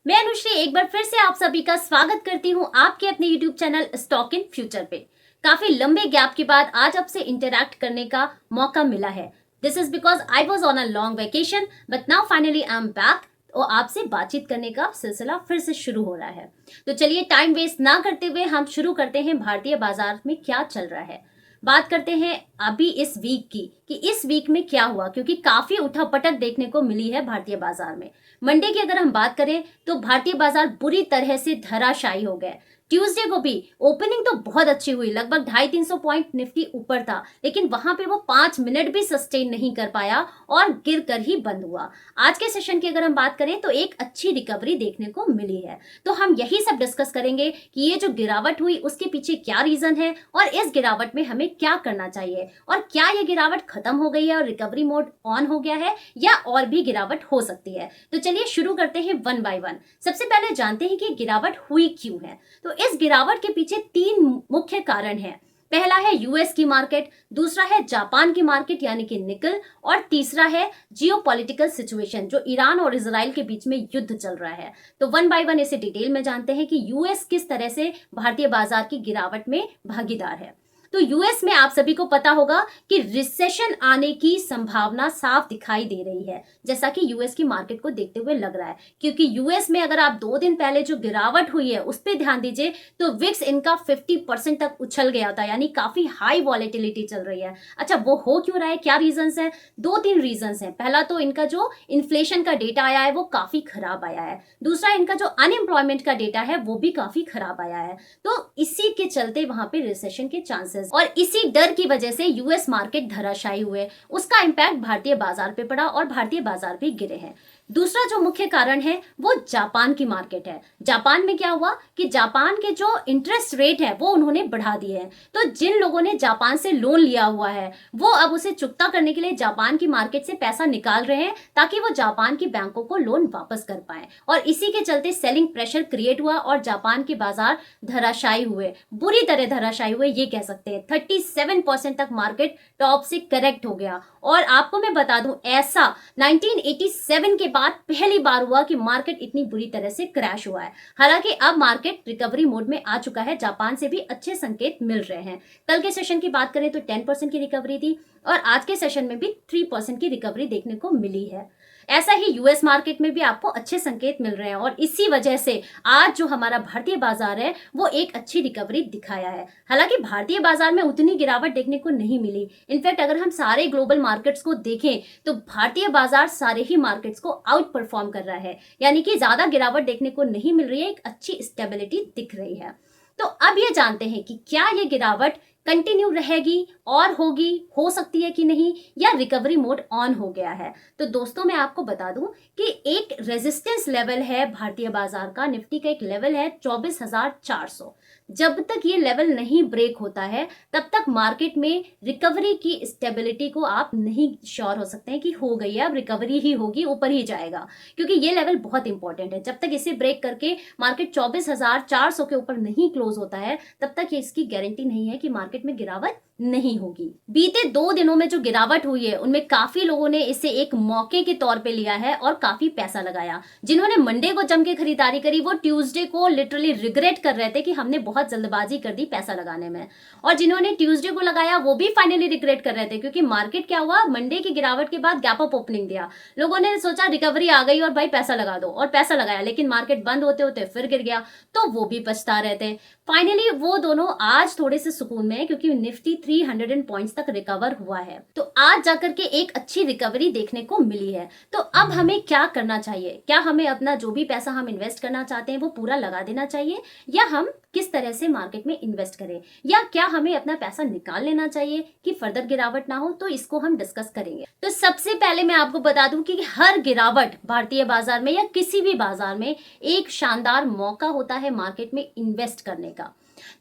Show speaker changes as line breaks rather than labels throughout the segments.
मैं अनुश्री एक बार फिर से आप सभी का स्वागत करती हूँ आपके अपने YouTube channel stock in future पे। काफी लंबे गैप के बाद आज आपसे इंटरैक्ट करने का मौका मिला है। This is because I was on a long vacation but now finally I am back और आपसे बातचीत करने का सिलसिला फिर से शुरू हो रहा है। तो चलिए टाइम वेस्ट ना करते हुए हम शुरू करते हैं भारतीय बाजार में क्या चल रहा है। बात करते हैं अभी इस वीक की कि इस वीक में क्या हुआ, क्योंकि काफी उठापटक देखने को मिली है भारतीय बाजार में। मंडे की अगर हम बात करें तो भारतीय बाजार बुरी तरह से धराशायी हो गए। ट्यूसडे को भी ओपनिंग तो बहुत अच्छी हुई, लगभग 250-300 पॉइंट निफ्टी ऊपर था, लेकिन वहां पे वो 5 मिनट भी सस्टेन नहीं कर पाया और गिर कर ही बंद हुआ। आज के सेशन की अगर हम बात करें तो एक अच्छी रिकवरी देखने को मिली है। तो हम यही सब डिस्कस करेंगे कि ये जो गिरावट हुई उसके पीछे क्या रीजन है और इस गिरावट में हमें क्या करना चाहिए, और क्या ये गिरावट खत्म हो गई है और रिकवरी मोड ऑन हो गया है या और भी गिरावट हो सकती है। तो चलिए शुरू करते हैं वन बाय वन। सबसे पहले जानते हैं कि गिरावट हुई क्यों है। तो इस गिरावट के पीछे तीन मुख्य कारण हैं। पहला है यूएस की मार्केट, दूसरा है जापान की मार्केट यानी कि निकल, और तीसरा है जियोपॉलिटिकल सिचुएशन जो ईरान और इजराइल के बीच में युद्ध चल रहा है। तो वन बाय वन इसे डिटेल में जानते हैं कि यूएस किस तरह से भारतीय बाजार की गिरावट में भागीदार है। तो यूएस में आप सभी को पता होगा कि रिसेशन आने की संभावना साफ दिखाई दे रही है, जैसा कि यूएस की मार्केट को देखते हुए लग रहा है। क्योंकि यूएस में अगर आप 2 दिन पहले जो गिरावट हुई है उस पर ध्यान दीजिए तो विक्स इनका 50% तक उछल गया था, यानी काफी हाई वॉलेटिलिटी चल रही है। अच्छा, वो हो क्यों रहा है, क्या रीजंस है? 2-3 रीजंस हैं। पहला तो इनका जो इन्फ्लेशन का डेटा आया है वो काफी खराब आया है। दूसरा, इनका जो अनएम्प्लॉयमेंट का डेटा है वो भी काफी खराब आया है। तो इसी के चलते वहां पे रिसेशन के चांसेस, और इसी डर की वजह से यूएस मार्केट धराशायी हुए। उसका इंपैक्ट भारतीय बाजार पे पड़ा और भारतीय बाजार भी गिरे हैं। दूसरा जो मुख्य कारण है वो जापान की मार्केट है। जापान में क्या हुआ कि जापान के जो इंटरेस्ट रेट है वो उन्होंने बढ़ा दिए हैं। तो जिन लोगों ने जापान से लोन लिया हुआ है वो अब उसे चुकता करने के लिए जापान की मार्केट से पैसा निकाल रहे हैं ताकि वो जापान की बैंकों को लोन वापस कर पाए, और इसी के चलते सेलिंग प्रेशर क्रिएट हुआ और जापान के बाजार धराशायी हुए, बुरी तरह धराशायी हुए ये कह सकते हैं। 37% तक मार्केट टॉप से करेक्ट हो गया। और आपको मैं बता दूं, ऐसा 1987 के बाद पहली बार हुआ कि मार्केट इतनी बुरी तरह से क्रैश हुआ है। हालांकि अब मार्केट रिकवरी मोड में आ चुका है, जापान से भी अच्छे संकेत मिल रहे हैं। कल के सेशन की बात करें तो 10% की रिकवरी थी और आज के सेशन में भी 3% की रिकवरी देखने को मिली है। ऐसा ही यूएस मार्केट में भी आपको अच्छे संकेत मिल रहे हैं और इसी वजह से आज जो हमारा भारतीय बाजार है वो एक अच्छी रिकवरी दिखाया है। हालांकि भारतीय बाजार में उतनी गिरावट देखने को नहीं मिली। इनफैक्ट अगर हम सारे ग्लोबल मार्केट्स को देखें तो भारतीय बाजार सारे ही मार्केट्स को आउट परफॉर्म कर रहा है, यानी कि ज्यादा गिरावट देखने को नहीं मिल रही है, एक अच्छी स्टेबिलिटी दिख रही है। तो अब ये जानते हैं कि क्या ये गिरावट कंटिन्यू रहेगी और होगी, हो सकती है कि नहीं, या रिकवरी मोड ऑन हो गया है। तो दोस्तों मैं आपको बता दूं कि एक रेजिस्टेंस लेवल है भारतीय बाजार का, निफ्टी का एक लेवल है 24,400। जब तक ये लेवल नहीं ब्रेक होता है तब तक मार्केट में रिकवरी की स्टेबिलिटी को आप नहीं श्योर हो सकते हैं कि हो गई है, अब रिकवरी ही होगी, ऊपर ही जाएगा, क्योंकि ये लेवल बहुत इंपॉर्टेंट है। जब तक इसे ब्रेक करके मार्केट 24,400 के ऊपर नहीं क्लोज होता है तब तक ये इसकी गारंटी नहीं है कि मार्केट में गिरावट नहीं होगी। बीते 2 दिनों में जो गिरावट हुई है उनमें काफी लोगों ने इसे एक मौके के तौर पे लिया है और काफी पैसा लगाया। जिन्होंने मंडे को जम के खरीदारी करी वो ट्यूसडे को लिटरली रिग्रेट कर रहे थे कि हमने बहुत जल्दबाजी कर दी पैसा लगाने में, और जिन्होंने ट्यूसडे को लगाया वो भी फाइनली रिग्रेट कर रहे थे, क्योंकि मार्केट क्या हुआ, मंडे की गिरावट के बाद गैप अप ओपनिंग दिया, लोगों ने सोचा रिकवरी आ गई और भाई पैसा लगा दो, और पैसा लगाया, लेकिन मार्केट बंद होते होते फिर गिर गया, तो वो भी पछता रहे थे। फाइनली वो दोनों आज थोड़े से सुकून में है क्योंकि निफ्टी 300 पॉइंट्स तक रिकवर हुआ है। तो आज जाकर के एक अच्छी रिकवरी देखने को मिली है। तो अब हमें क्या करना चाहिए? क्या हमें अपना जो भी पैसा हम इन्वेस्ट करना चाहते हैं वो पूरा लगा देना चाहिए, या हम किस तरह से मार्केट में इन्वेस्ट करें, या क्या हमें अपना पैसा निकाल लेना चाहिए कि फर्दर गिरावट ना हो? तो इसको हम डिस्कस करेंगे। तो सबसे पहले मैं आपको बता दूं कि हर गिरावट भारतीय बाजार में या किसी भी बाजार में एक शानदार मौका होता है मार्केट में इन्वेस्ट करने का।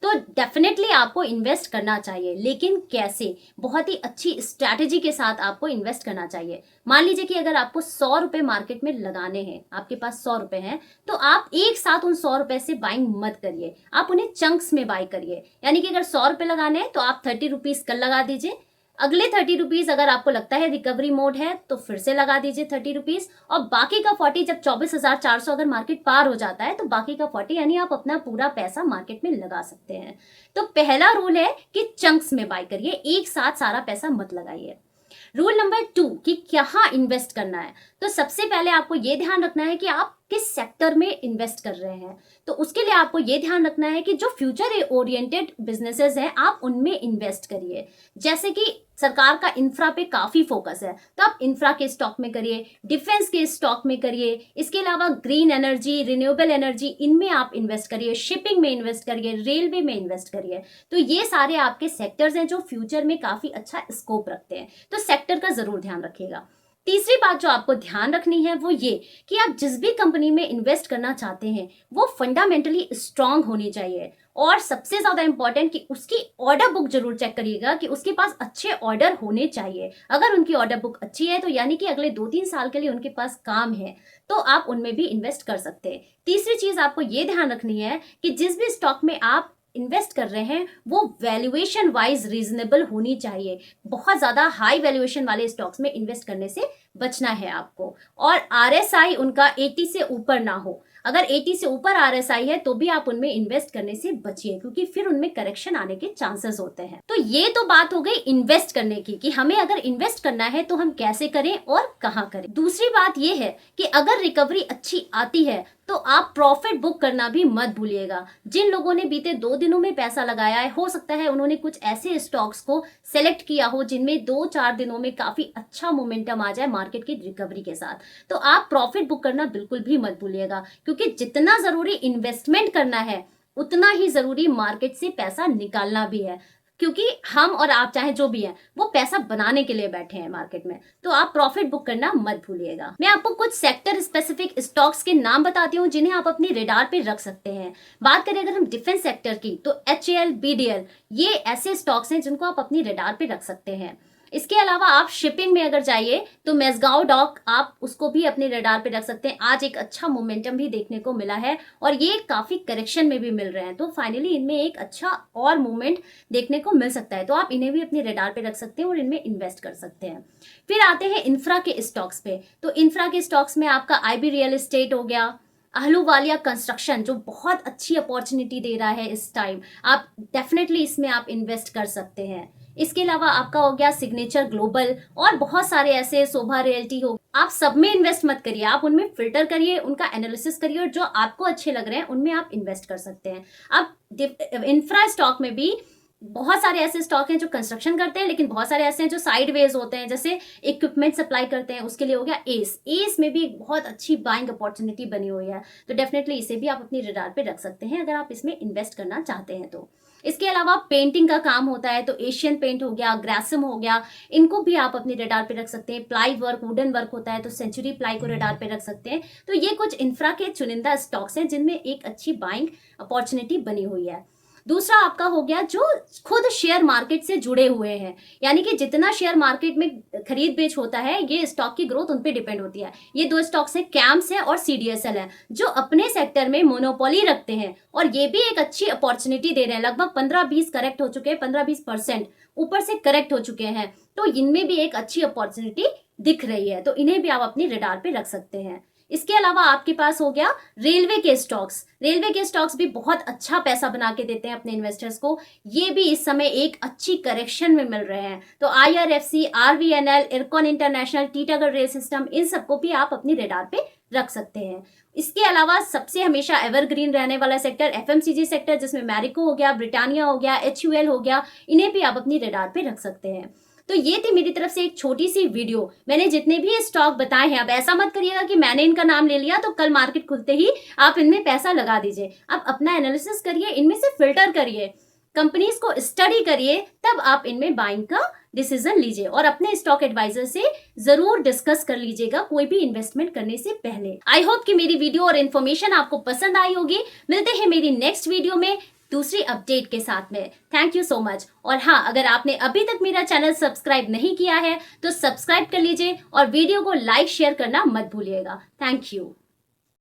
तो डेफिनेटली आपको इन्वेस्ट करना चाहिए, लेकिन कैसे? बहुत ही अच्छी स्ट्रैटेजी के साथ आपको इन्वेस्ट करना चाहिए। मान लीजिए कि अगर आपको 100 रुपए मार्केट में लगाने हैं, आपके पास 100 रुपए हैं, तो आप एक साथ उन 100 रुपए से बाइंग मत करिए, आप उन्हें चंक्स में बाय करिए। यानी कि अगर 100 रुपए लगाने हैं तो आप 30 रुपीज कल लगा दीजिए, अगले 30 रुपीज अगर आपको लगता है रिकवरी मोड है तो फिर से लगा दीजिए 30 रुपीज, और बाकी का 40 जब 24,400 अगर मार्केट पार हो जाता है तो बाकी का 40 यानी आप अपना पूरा पैसा मार्केट में लगा सकते हैं। तो पहला रूल है कि चंक्स में बाय करिए, एक साथ सारा पैसा मत लगाइए। रूल नंबर 2 कि कहाँ इन्वेस्ट करना है। तो सबसे पहले आपको ये ध्यान रखना है कि आप किस सेक्टर में इन्वेस्ट कर रहे हैं। तो उसके लिए आपको ये ध्यान रखना है कि जो फ्यूचर ओरिएंटेड बिजनेसेस हैं आप उनमें इन्वेस्ट करिए। जैसे कि सरकार का इंफ्रा पे काफी फोकस है तो आप इंफ्रा के स्टॉक में करिए, डिफेंस के स्टॉक में करिए, इसके अलावा ग्रीन एनर्जी, रिन्यूएबल एनर्जी, इनमें आप इन्वेस्ट करिए, शिपिंग में इन्वेस्ट करिए, रेलवे में इन्वेस्ट करिए। तो ये सारे आपके सेक्टर्स हैं जो फ्यूचर में काफी अच्छा स्कोप रखते हैं, तो सेक्टर का जरूर ध्यान रखिएगा। तीसरी बात जो आपको ध्यान रखनी है वो ये कि आप जिस भी कंपनी में इन्वेस्ट करना चाहते हैं वो फंडामेंटली स्ट्रांग होनी चाहिए, और सबसे ज्यादा इंपॉर्टेंट कि उसकी ऑर्डर बुक जरूर चेक करिएगा कि उसके पास अच्छे ऑर्डर होने चाहिए। अगर उनकी ऑर्डर बुक अच्छी है तो यानी कि अगले 2-3 साल के लिए उनके पास काम है, तो आप उनमें भी इन्वेस्ट कर सकते हैं। तीसरी चीज आपको ये ध्यान रखनी है कि जिस भी स्टॉक में आप इन्वेस्ट कर रहे हैं वो वैल्यूएशन वाइज रीजनेबल होनी चाहिए। बहुत ज्यादा हाई वैल्यूएशन वाले स्टॉक्स में इन्वेस्ट करने से बचना है आपको, और आरएसआई उनका 80 से ऊपर ना हो। अगर 80 से ऊपर आरएसआई है तो भी आप उनमें इन्वेस्ट करने से बचिए, क्योंकि फिर उनमें करेक्शन आने के चांसेस होते हैं। तो ये तो बात हो गई इन्वेस्ट करने की कि हमें अगर इन्वेस्ट करना है तो हम कैसे करें और कहाँ करें। दूसरी बात ये है कि अगर रिकवरी अच्छी आती है तो आप प्रॉफिट बुक करना भी मत भूलिएगा। जिन लोगों ने बीते 2 दिनों में पैसा लगाया है, हो सकता है उन्होंने कुछ ऐसे स्टॉक्स को सेलेक्ट किया हो जिनमें 2-4 दिनों में काफी अच्छा मोमेंटम आ जाए मार्केट की रिकवरी के साथ, तो आप प्रॉफिट बुक करना बिल्कुल भी मत भूलिएगा, क्योंकि जितना जरूरी इन्वेस्टमेंट करना है उतना ही जरूरी मार्केट से पैसा निकालना भी है, क्योंकि हम और आप चाहे जो भी हैं वो पैसा बनाने के लिए बैठे हैं मार्केट में। तो आप प्रॉफिट बुक करना मत भूलिएगा। मैं आपको कुछ सेक्टर स्पेसिफिक स्टॉक्स के नाम बताती हूँ जिन्हें आप अपनी रेडार पे रख सकते हैं। बात करें अगर हम डिफेंस सेक्टर की तो HAL, BDL ये ऐसे स्टॉक्स हैं जिनको आप अपनी रेडार पे रख सकते हैं। इसके अलावा आप शिपिंग में अगर जाइए तो मेजगांव डॉक आप उसको भी अपने रडार पे रख सकते हैं। आज एक अच्छा मोमेंटम भी देखने को मिला है और ये काफी करेक्शन में भी मिल रहे हैं, तो फाइनली इनमें एक अच्छा और मूवमेंट देखने को मिल सकता है, तो आप इन्हें भी अपने रडार पे रख सकते हैं और इनमें इन्वेस्ट कर सकते हैं। फिर आते हैं इंफ्रा के स्टॉक्स पे। तो इंफ्रा के स्टॉक्स में आपका IB रियल एस्टेट हो गया, अहलूवालिया कंस्ट्रक्शन जो बहुत अच्छी अपॉर्चुनिटी दे रहा है इस टाइम, आप डेफिनेटली इसमें आप इन्वेस्ट कर सकते हैं। इसके अलावा आपका हो गया सिग्नेचर ग्लोबल और बहुत सारे ऐसे, शोभा रियल्टी हो, आप सब में इन्वेस्ट मत करिए, आप उनमें फिल्टर करिए, उनका एनालिसिस करिए और जो आपको अच्छे लग रहे हैं उनमें आप इन्वेस्ट कर सकते हैं। अब इंफ्रा स्टॉक में भी बहुत सारे ऐसे स्टॉक हैं जो कंस्ट्रक्शन करते हैं, लेकिन बहुत सारे ऐसे हैं जो साइडवेज होते हैं, जैसे इक्विपमेंट सप्लाई करते हैं, उसके लिए हो गया एस में भी एक बहुत अच्छी बाइंग अपॉर्चुनिटी बनी हुई है, तो डेफिनेटली इसे भी आप अपनी रडार पे रख सकते हैं अगर आप इसमें इन्वेस्ट करना चाहते हैं तो। इसके अलावा पेंटिंग का काम होता है तो एशियन पेंट हो गया, ग्रासिम हो गया, इनको भी आप अपनी रडार पे रख सकते हैं। प्लाई वर्क, वुडन वर्क होता है तो सेंचुरी प्लाई को रडार पे रख सकते हैं। तो ये कुछ इंफ्रा के चुनिंदा स्टॉक्स हैं जिनमें एक अच्छी बाइंग अपॉर्चुनिटी बनी हुई है। दूसरा आपका हो गया जो खुद शेयर मार्केट से जुड़े हुए हैं, यानी कि जितना शेयर मार्केट में खरीद बेच होता है ये स्टॉक की ग्रोथ उन पे डिपेंड होती है। ये 2 स्टॉक्स हैं, कैम्स है और CDSL है, जो अपने सेक्टर में मोनोपोली रखते हैं और ये भी एक अच्छी अपॉर्चुनिटी दे रहे हैं। लगभग 15-20 करेक्ट हो चुके हैं, 15-20% ऊपर से करेक्ट हो चुके हैं, तो इनमें भी एक अच्छी अपॉर्चुनिटी दिख रही है, तो इन्हें भी आप अपनी रडार पे रख सकते हैं। इसके अलावा आपके पास हो गया रेलवे के स्टॉक्स। रेलवे के स्टॉक्स भी बहुत अच्छा पैसा बना के देते हैं अपने इन्वेस्टर्स को, ये भी इस समय एक अच्छी करेक्शन में मिल रहे हैं, तो IRFC, RVNL, Ircon international, Titagarh rail system, इन सबको भी आप अपनी रडार पे रख सकते हैं। इसके अलावा सबसे हमेशा एवरग्रीन रहने वाला सेक्टर FMCG सेक्टर, जिसमें मैरिको हो गया, ब्रिटानिया हो गया, HUL हो गया, इन्हें भी आप अपनी रडार पे रख सकते हैं। तो ये थी मेरी तरफ से एक छोटी सी वीडियो। मैंने जितने भी स्टॉक बताए हैं, अब ऐसा मत करिएगा कि मैंने इनका नाम ले लिया तो कल मार्केट खुलते ही आप इनमें पैसा लगा दीजिए। आप अपना एनालिसिस करिए, इनमें से फिल्टर करिए, कंपनीज को स्टडी करिए, तब आप इनमें बाइंग का डिसीजन लीजिए और अपने स्टॉक एडवाइजर से जरूर डिस्कस कर लीजिएगा कोई भी इन्वेस्टमेंट करने से पहले। आई होप कि मेरी वीडियो और इन्फॉर्मेशन आपको पसंद आई होगी। मिलते हैं मेरी नेक्स्ट वीडियो में दूसरी अपडेट के साथ में। Thank you so much. और हाँ, अगर आपने अभी तक मेरा चैनल सब्सक्राइब नहीं किया है तो सब्सक्राइब कर लीजिए और वीडियो को लाइक शेयर करना मत भूलिएगा। Thank you.